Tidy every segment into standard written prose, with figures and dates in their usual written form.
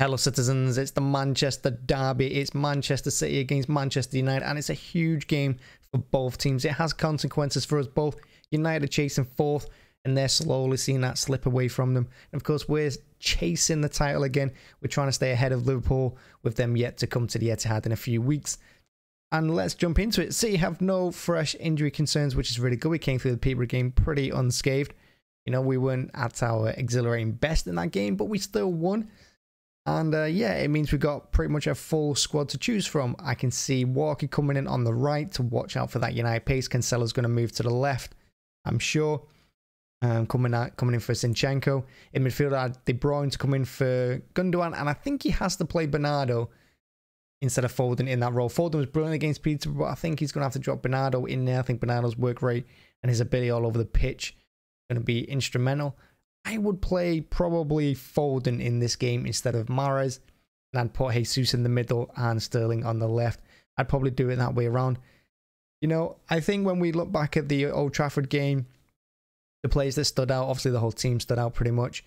Hello citizens, it's the Manchester derby. It's Manchester City against Manchester United, and it's a huge game for both teams. It has consequences for us both. United chasing fourth, and they're slowly seeing that slip away from them. And of course, we're chasing the title again. We're trying to stay ahead of Liverpool, with them yet to come to the Etihad in a few weeks. And let's jump into it. City have no fresh injury concerns, which is really good. We came through the Peterborough game pretty unscathed. You know, we weren't at our exhilarating best in that game, but we still won. And yeah, it means we've got pretty much a full squad to choose from. I can see Walker coming in on the right to watch out for that United pace. Cancelo's going to move to the left, I'm sure. Coming in for Zinchenko. In midfield, I had De Bruyne to come in for Gundogan. And I think he has to play Bernardo instead of Foden in that role. Foden was brilliant against Peterborough, but I think he's going to have to drop Bernardo in there. I think Bernardo's work rate and his ability all over the pitch is going to be instrumental. I would play probably Foden in this game instead of Mahrez, and I'd put Jesus in the middle and Sterling on the left. I'd probably do it that way around. You know, I think when we look back at the Old Trafford game, the players that stood out, obviously the whole team stood out pretty much.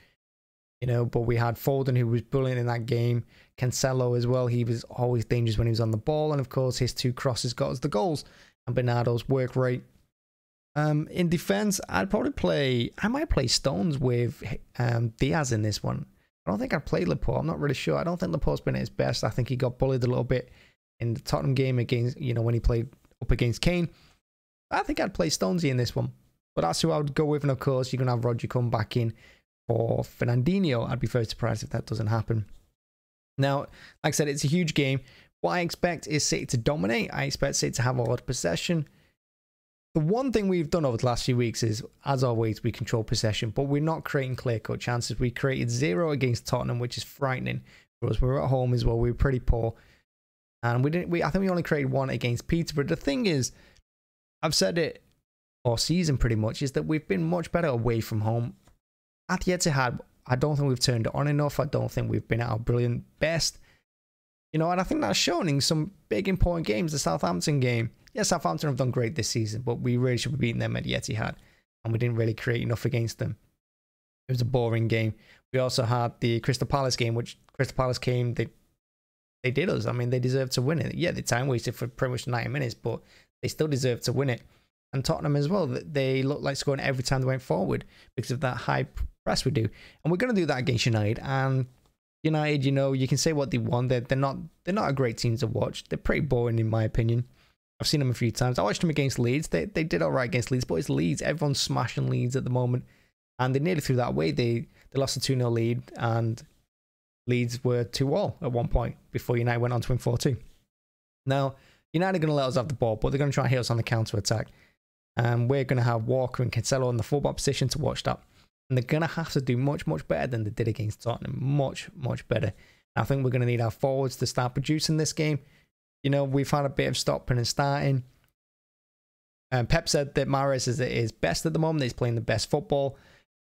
You know, but we had Foden, who was brilliant in that game. Cancelo as well. He was always dangerous when he was on the ball, and of course his two crosses got us the goals. And Bernardo's work rate. In defense, I might play Stones with Dias in this one. I don't think I'd play Laporte. I'm not really sure. I don't think Laporte's been at his best. I think he got bullied a little bit in the Tottenham game against, you know, when he played up against Kane. I think I'd play Stonesy in this one. But that's who I would go with. And of course, you're going to have Roger come back in for Fernandinho. I'd be very surprised if that doesn't happen. Now, like I said, it's a huge game. What I expect is City to dominate. I expect City to have a lot of possession. The one thing we've done over the last few weeks is, as always, we control possession, but we're not creating clear-cut chances. We created 0 against Tottenham, which is frightening for us. We were at home as well. We were pretty poor. And I think we only created 1 against Peterborough. The thing is, I've said it all season pretty much, is that we've been much better away from home. At the Etihad, I don't think we've turned it on enough. I don't think we've been at our brilliant best. You know, and I think that's shown in some big important games. The Southampton game. Yes, Southampton have done great this season, but we really should be beating them at the Etihad, and we didn't really create enough against them. It was a boring game. We also had the Crystal Palace game, which Crystal Palace came, they did us. I mean, they deserved to win it. Yeah, they time wasted for pretty much 90 minutes, but they still deserved to win it. And Tottenham as well, they looked like scoring every time they went forward because of that high press we do. And we're going to do that against United. And United, you know, you can say what they want. They're not a great team to watch. They're pretty boring in my opinion. I've seen them a few times. I watched them against Leeds. They did all right against Leeds, but it's Leeds. Everyone's smashing Leeds at the moment. And they nearly threw that away. They lost a 2-0 lead, and Leeds were 2-all at one point before United went on to win 4-2. Now, United are going to let us have the ball, but they're going to try and hit us on the counter-attack. And we're going to have Walker and Cancelo in the fullback position to watch that. And they're going to have to do much, much better than they did against Tottenham. Much, much better. I think we're going to need our forwards to start producing this game. You know, we've had a bit of stopping and starting. Pep said that Mahrez is best at the moment. He's playing the best football.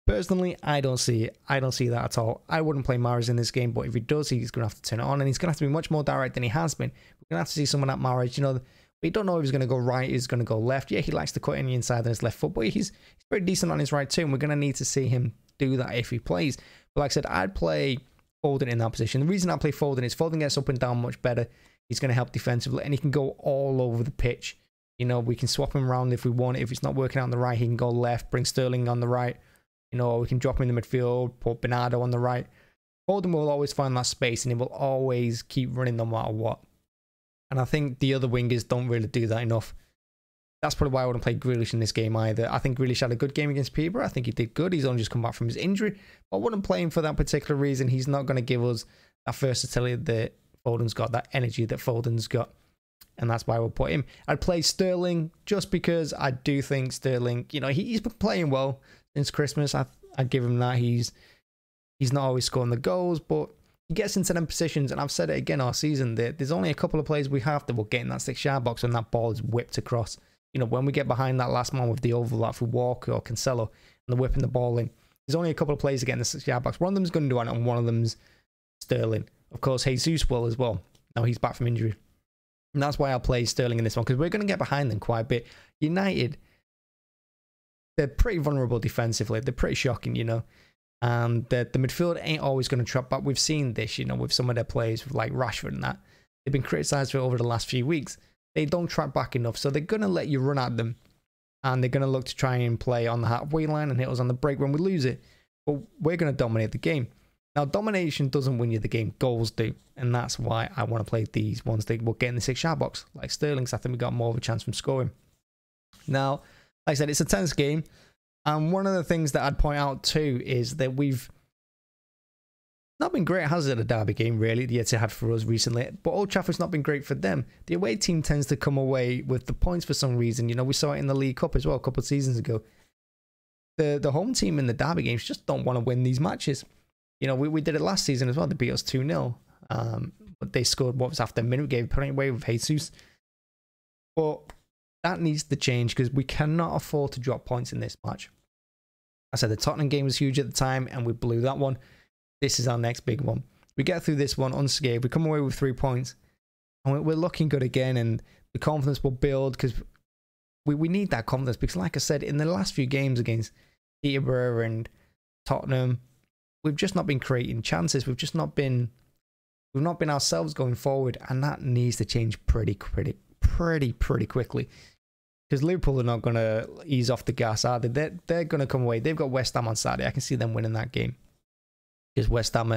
Personally, I don't see it. I don't see that at all. I wouldn't play Mahrez in this game, but if he does, he's going to have to turn it on, and he's going to have to be much more direct than he has been. We're going to have to see someone at Mahrez. You know, we don't know if he's going to go right, he's going to go left. Yeah, he likes to cut in the inside on his left foot, but he's pretty decent on his right too, and we're going to need to see him do that if he plays. But like I said, I'd play Foden in that position. The reason I play Foden is Foden gets up and down much better. He's going to help defensively, and he can go all over the pitch. You know, we can swap him around if we want. If it's not working out on the right, he can go left, bring Sterling on the right. You know, we can drop him in the midfield, put Bernardo on the right. Foden will always find that space, and he will always keep running no matter what. And I think the other wingers don't really do that enough. That's probably why I wouldn't play Grealish in this game either. I think Grealish had a good game against Peterborough. I think he did good. He's only just come back from his injury. But I wouldn't play him for that particular reason. He's not going to give us that versatility that Foden's got, that energy that Foden's got. And that's why we'll put him. I'd play Sterling just because I do think Sterling, you know, he's been playing well since Christmas. I'd give him that. He's not always scoring the goals, but he gets into them positions. And I've said it again all season that there's only a couple of plays we have that will get in that 6-yard box when that ball is whipped across. You know, when we get behind that last man with the overlap for Walker or Cancelo and they're whipping the ball in, there's only a couple of plays to get in the 6-yard box. One of them's going to do it, and one of them's Sterling. Of course, Jesus will as well. Now he's back from injury. And that's why I'll play Sterling in this one, because we're going to get behind them quite a bit. United, they're pretty vulnerable defensively. They're pretty shocking, you know. And the midfield ain't always going to trap back. We've seen this, you know, with some of their players like Rashford and that. They've been criticised for it over the last few weeks. They don't track back enough, so they're going to let you run at them. And they're going to look to try and play on the halfway line and hit us on the break when we lose it. But we're going to dominate the game. Now, domination doesn't win you the game. Goals do. And that's why I want to play these ones that will get in the 6-yard box. Like Sterling's, I think we got more of a chance from scoring. Now, like I said, it's a tense game. And one of the things that I'd point out too is that we've not been great, has it, a derby game, really, the Etihad for us recently. But Old Trafford's not been great for them. The away team tends to come away with the points for some reason. You know, we saw it in the League Cup as well a couple of seasons ago. The home team in the derby games just don't want to win these matches. You know, we did it last season as well. They beat us 2-0. But they scored what was after a minute, gave a penalty away with Jesus. But that needs to change because we cannot afford to drop points in this match. I said the Tottenham game was huge at the time and we blew that one. This is our next big one. We get through this one unscathed. We come away with 3 points and we're looking good again, and the confidence will build because we need that confidence because, like I said, in the last few games against Peterborough and Tottenham, we've just not been creating chances. We've not been ourselves going forward, and that needs to change pretty quickly. Because Liverpool are not going to ease off the gas, are they? They're going to come away. They've got West Ham on Saturday. I can see them winning that game. Because West Ham,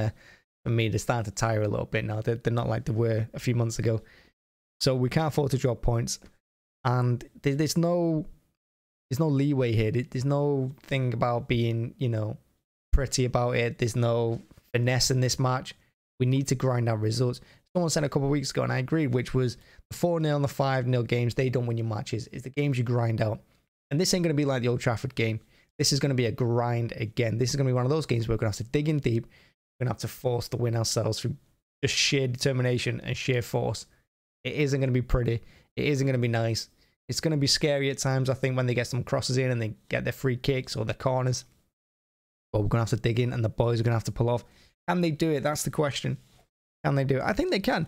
for me, they're starting to tire a little bit now. They're not like they were a few months ago. So we can't afford to drop points. And there's no leeway here. There's no thing about being, you know, pretty about it. There's no finesse in this match. We need to grind out results. Someone said a couple of weeks ago, and I agreed, which was the 4-0 and the 5-0 games, they don't win your matches. It's the games you grind out. And this ain't going to be like the Old Trafford game. This is going to be a grind again. This is going to be one of those games where we're going to have to dig in deep. We're going to have to force the win ourselves through just sheer determination and sheer force. It isn't going to be pretty. It isn't going to be nice. It's going to be scary at times, I think, when they get some crosses in and they get their free kicks or their corners. But we're going to have to dig in and the boys are going to have to pull off. Can they do it? That's the question. Can they do it? I think they can.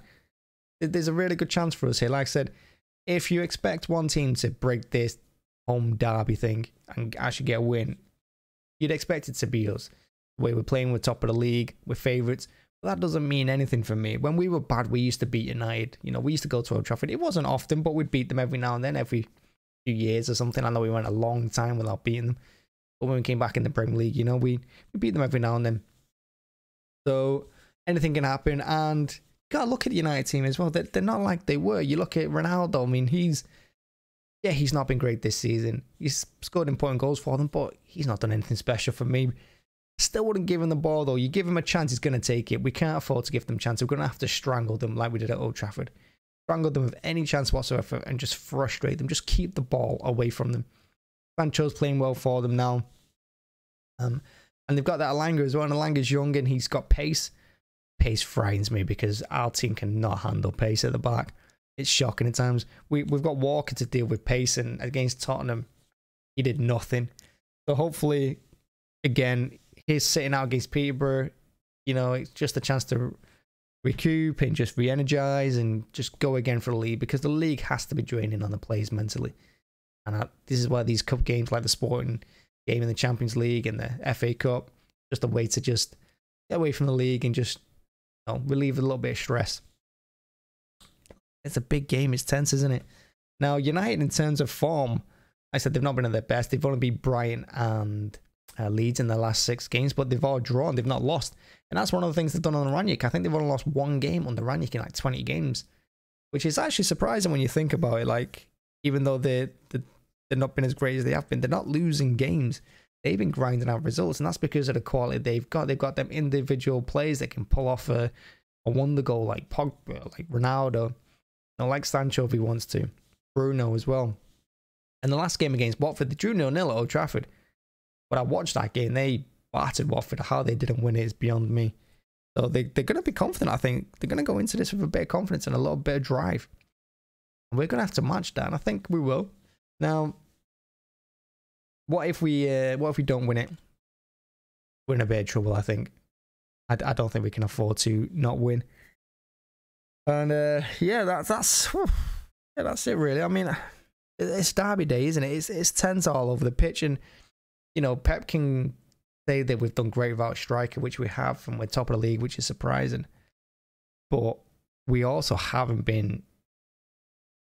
There's a really good chance for us here. Like I said, if you expect one team to break this home derby thing and actually get a win, you'd expect it to be us. The way we're playing, we're top of the league, we're favourites. But that doesn't mean anything for me. When we were bad, we used to beat United. You know, we used to go to Old Trafford. It wasn't often, but we'd beat them every now and then, every few years or something. I know we went a long time without beating them. But when we came back in the Premier League, you know, we beat them every now and then. So anything can happen. And you gotta look at the United team as well. They're not like they were. You look at Ronaldo. I mean, he's not been great this season. He's scored important goals for them, but he's not done anything special for me. Still wouldn't give him the ball, though. You give him a chance, he's going to take it. We can't afford to give them a chance. We're going to have to strangle them like we did at Old Trafford. Strangle them with any chance whatsoever and just frustrate them. Just keep the ball away from them. Sancho's playing well for them now. And they've got that Elanga as well. And Elanga's young and he's got pace. Pace frightens me because our team cannot handle pace at the back. It's shocking at times. We've got Walker to deal with pace, and against Tottenham, he did nothing. So hopefully, again, he's sitting out against Peterborough. You know, it's just a chance to recoup and just re-energize and just go again for the league, because the league has to be draining on the players mentally. And this is why these cup games, like the Sporting game in the Champions League and the FA Cup, just a way to just get away from the league and just, you know, relieve a little bit of stress. It's a big game. It's tense, isn't it? Now, United, in terms of form, I said they've not been at their best. They've only beat Brighton and Leeds in the last 6 games, but they've all drawn. They've not lost. And that's one of the things they've done on Rangnick. I think they've only lost 1 game under Rangnick in like 20 games, which is actually surprising when you think about it. Like, even though they've not been as great as they have been, they're not losing games. They've been grinding out results, and that's because of the quality they've got. They've got them individual players that can pull off a wonder goal, like Pogba, like Ronaldo, like Sancho if he wants to, Bruno as well. And the last game against Watford, they drew 0-0 at Old Trafford. But I watched that game, they battered Watford. How they didn't win it is beyond me. So they're going to be confident, I think. They're going to go into this with a bit of confidence and a little bit of drive. And we're going to have to match that, and I think we will. Now, what if we don't win it? We're in a bit of trouble, I think. I don't think we can afford to not win. And yeah, that's it really. I mean, it's derby day, isn't it? It's tense all over the pitch, and you know, Pep can say that we've done great without a striker, which we have, and we're top of the league, which is surprising. But we also haven't been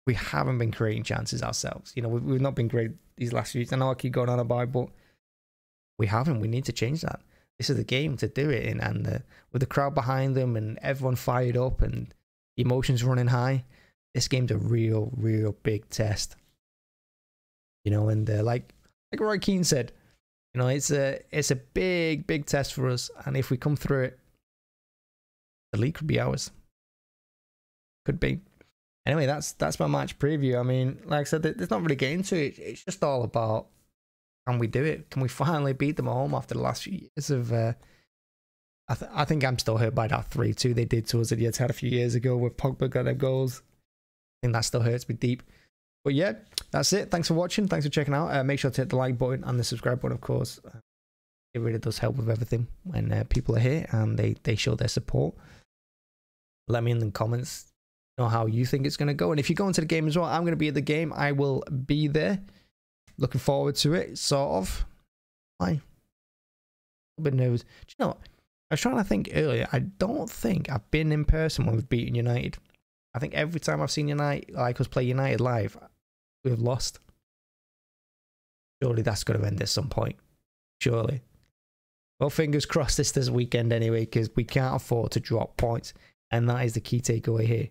creating chances ourselves. You know, we've not been great these last few years. I know I keep going on about it, but we haven't. We need to change that. This is the game to do it in, and with the crowd behind them and everyone fired up and emotions running high, this game's a real big test. You know, and like Roy Keane said, you know, it's a big test for us, and if we come through it, the league could be ours. Could be. Anyway, that's my match preview. I mean, like I said, there's not really getting into it. It's just all about, can we do it? Can we finally beat them at home after the last few years of... I think I'm still hurt by that 3-2 they did to us at the Etihad a few years ago where Pogba got their goals. I think that still hurts me deep. But yeah, that's it. Thanks for watching. Thanks for checking out. Make sure to hit the like button and the subscribe button, of course. It really does help with everything when people are here and they show their support. Let me in the comments know how you think it's going to go. And if you go into the game as well, I'm going to be at the game. I will be there. Looking forward to it, sort of. A bit nervous. Do you know what? I was trying to think earlier. I don't think I've been in person when we've beaten United. I think every time I've seen United, like us play United live, we've lost. Surely that's got to end at some point. Surely. Well, fingers crossed this weekend anyway, because we can't afford to drop points. And that is the key takeaway here.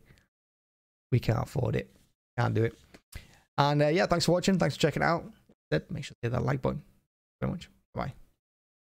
We can't afford it. Can't do it. And yeah, thanks for watching. Thanks for checking it out. Make sure to hit that like button. Thank you very much. Bye.